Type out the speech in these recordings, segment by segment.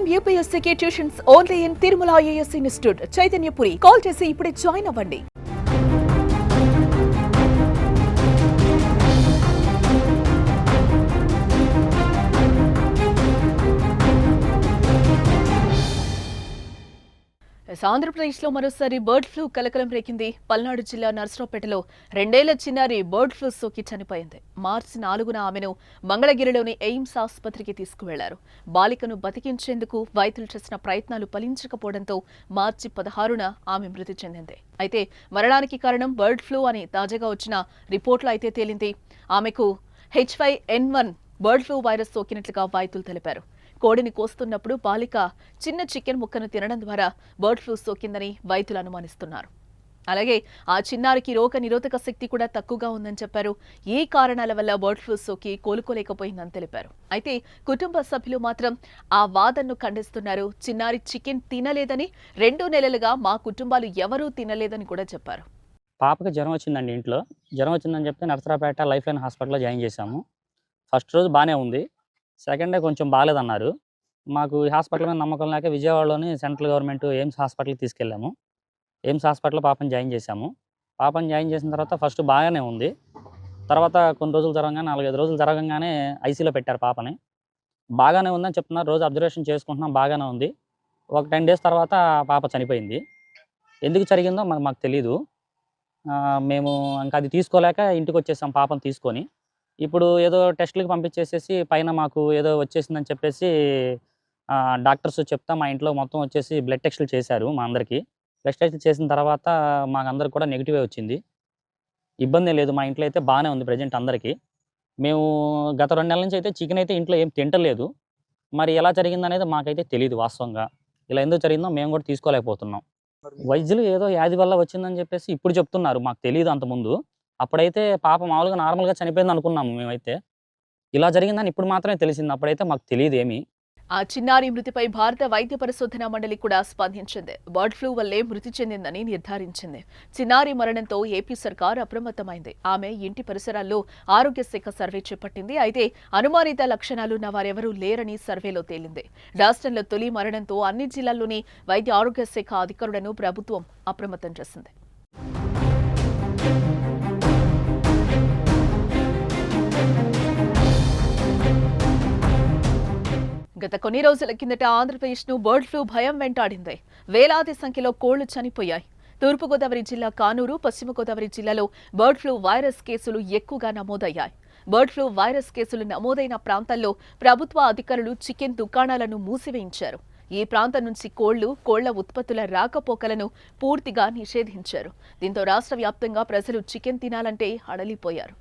IIM UPSC tuitions only in Tirumala IAS institute Chaitanyapuri. Call చేసి ఇప్పుడే join అవ్వండి. ఆంధ్రప్రదేశ్లో మరోసారి బర్డ్ ఫ్లూ కలకలం రేకింది. పల్నాడు జిల్లా నర్సరావుపేటలో 2 ఏళ్ల చిన్నారి బర్డ్ ఫ్లూ సోకి చనిపోయింది. మార్చి 4న ఆమెను మంగళగిరిలోని ఎయిమ్స్ ఆసుపత్రికి తీసుకువెళ్లారు. బాలికను బతికించేందుకు వైద్యులు చేసిన ప్రయత్నాలు ఫలించకపోవడంతో మార్చి 16న ఆమె మృతి చెందింది. అయితే మరణానికి కారణం బర్డ్ ఫ్లూ అని తాజాగా వచ్చిన రిపోర్టులో అయితే తేలింది. ఆమెకు H5N1 బర్డ్ ఫ్లూ వైరస్ సోకినట్లుగా వైద్యులు తెలిపారు. కోడిని కోస్తున్నప్పుడు బాలిక చిన్న చికెన్ ముక్కను తినడం ద్వారా బర్డ్ ఫ్లూ సోకిందని వైద్యులు అనుమానిస్తున్నారు. అలాగే ఆ చిన్నారికి రోగ నిరోధక శక్తి కూడా తక్కువగా ఉందని చెప్పారు. ఈ కారణాల వల్ల బర్డ్ ఫ్లూ సోకి కోలుకోలేకపోయిందని తెలిపారు. అయితే కుటుంబ సభ్యులు మాత్రం ఆ వాదనను ఖండిస్తున్నారు. చిన్నారి చికెన్ తినలేదని, 2 నెలలుగా మా కుటుంబాలు ఎవరూ తినలేదని కూడా చెప్పారు. పాపకి జ్వరం వచ్చిందండి. ఇంట్లో జ్వరం వచ్చిందని చెప్తే నర్సరావుపేట లైఫ్ లైన్ హాస్పిటల్లో జాయిన్ చేశాము. ఫస్ట్ రోజు బాగానే ఉంది. సెకండ్ డే కొంచెం బాగాలేదన్నారు. మాకు ఈ హాస్పిటల్ మీద నమ్మకం లేక విజయవాడలోని సెంట్రల్ గవర్నమెంట్ ఎయిమ్స్ హాస్పిటల్కి తీసుకెళ్ళాము. ఎయిమ్స్ హాస్పిటల్లో పాపని జాయిన్ చేశాము. పాపని జాయిన్ చేసిన తర్వాత ఫస్ట్ బాగానే ఉంది. తర్వాత కొన్ని రోజులు జరగగానే 4-5 రోజులు జరగగానే ఐసీలో పెట్టారు పాపని. బాగానే ఉందని చెప్తున్నారు. రోజు అబ్జర్వేషన్ చేసుకుంటున్నాం, బాగానే ఉంది. ఒక 10 డేస్ తర్వాత పాప చనిపోయింది. ఎందుకు జరిగిందో మాకు తెలీదు. మేము ఇంకా అది తీసుకోలేక ఇంటికి వచ్చేసాం పాపను తీసుకొని. ఇప్పుడు ఏదో టెస్టులకి పంపించేసేసి పైన మాకు ఏదో వచ్చేసిందని చెప్పేసి డాక్టర్స్ చెప్తా మా ఇంట్లో మొత్తం వచ్చేసి బ్లడ్ టెస్టులు చేశారు మా అందరికీ. బ్లడ్ టెస్టులు చేసిన తర్వాత మాకందరికి కూడా నెగిటివే వచ్చింది. ఇబ్బంది లేదు. మా ఇంట్లో అయితే బాగానే ఉంది ప్రజెంట్ అందరికీ. మేము గత 2 నెలల నుంచి అయితే చికెన్ అయితే ఇంట్లో ఏం తింటలేదు. మరి ఎలా జరిగిందనేది మాకైతే తెలీదు వాస్తవంగా. ఇలా ఎందుకు జరిగిందో మేము కూడా తీసుకోలేకపోతున్నాం. వైద్యులు ఏదో వ్యాధి వల్ల వచ్చిందని చెప్పేసి ఇప్పుడు చెప్తున్నారు. మాకు తెలీదు అంతకుముందు. అప్పుడైతే పాప మామూలుగా నార్మల్‌గా చనిపోయింది అనుకున్నాము మేమైతే. ఇలా జరిగిందని ఇప్పుడు మాత్రమే తెలిసింది. అప్పుడైతే మాకు తెలీదేమీ. ఆ చిన్నారి మృతిపై భారత వైద్య పరిశోధనా మండలి కూడా స్పందించింది. బర్డ్ ఫ్లూ వల్లే మృతి చెందిందని నిర్ధారించింది. చిన్నారి మరణంతో ఏపీ సర్కార్ అప్రమత్తమైంది. ఆమె ఇంటి పరిసరాల్లో ఆరోగ్య శాఖ సర్వే చేపట్టింది. అయితే అనుమానిత లక్షణాలున్న వారెవరూ లేరని సర్వేలో తేలింది. రాష్ట్రంలో తొలి మరణంతో అన్ని జిల్లాల్లోని వైద్య ఆరోగ్య శాఖ అధికారులను ప్రభుత్వం అప్రమత్తం చేసింది. గత కొన్ని రోజుల కిందట ఆంధ్రప్రదేశ్ను బర్డ్ ఫ్లూ భయం వెంటాడింది. వేలాది సంఖ్యలో కోళ్లు చనిపోయాయి. తూర్పుగోదావరి జిల్లా కానూరు, పశ్చిమ గోదావరి జిల్లాలో బర్డ్ ఫ్లూ వైరస్ కేసులు ఎక్కువగా నమోదయ్యాయి. బర్డ్ ఫ్లూ వైరస్ కేసులు నమోదైన ప్రాంతాల్లో ప్రభుత్వ అధికారులు చికెన్ దుకాణాలను మూసివేయించారు. ఈ ప్రాంతం నుంచి కోళ్ల ఉత్పత్తుల రాకపోకలను పూర్తిగా నిషేధించారు. దీంతో రాష్ట్ర వ్యాప్తంగా ప్రజలు చికెన్ తినాలంటే హడలిపోయారు.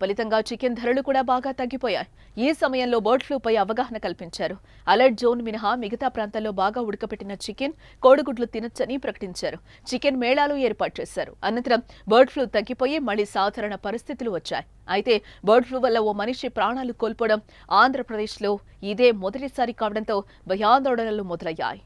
ఫలితంగా చికెన్ ధరలు కూడా బాగా తగ్గిపోయాయి. ఈ సమయంలో బర్డ్ ఫ్లూపై అవగాహన కల్పించారు. అలర్ట్ జోన్ మినహా మిగతా ప్రాంతాల్లో బాగా ఉడకపెట్టిన చికెన్, కోడిగుడ్లు తినొచ్చని ప్రకటించారు. చికెన్ మేళాలు ఏర్పాటు చేశారు. అనంతరం బర్డ్ ఫ్లూ తగ్గిపోయి మళ్లీ సాధారణ పరిస్థితులు వచ్చాయి. అయితే బర్డ్ ఫ్లూ వల్ల ఓ మనిషి ప్రాణాలు కోల్పోవడం ఆంధ్రప్రదేశ్లో ఇదే మొదటిసారి కావడంతో భయాందోళనలు మొదలయ్యాయి.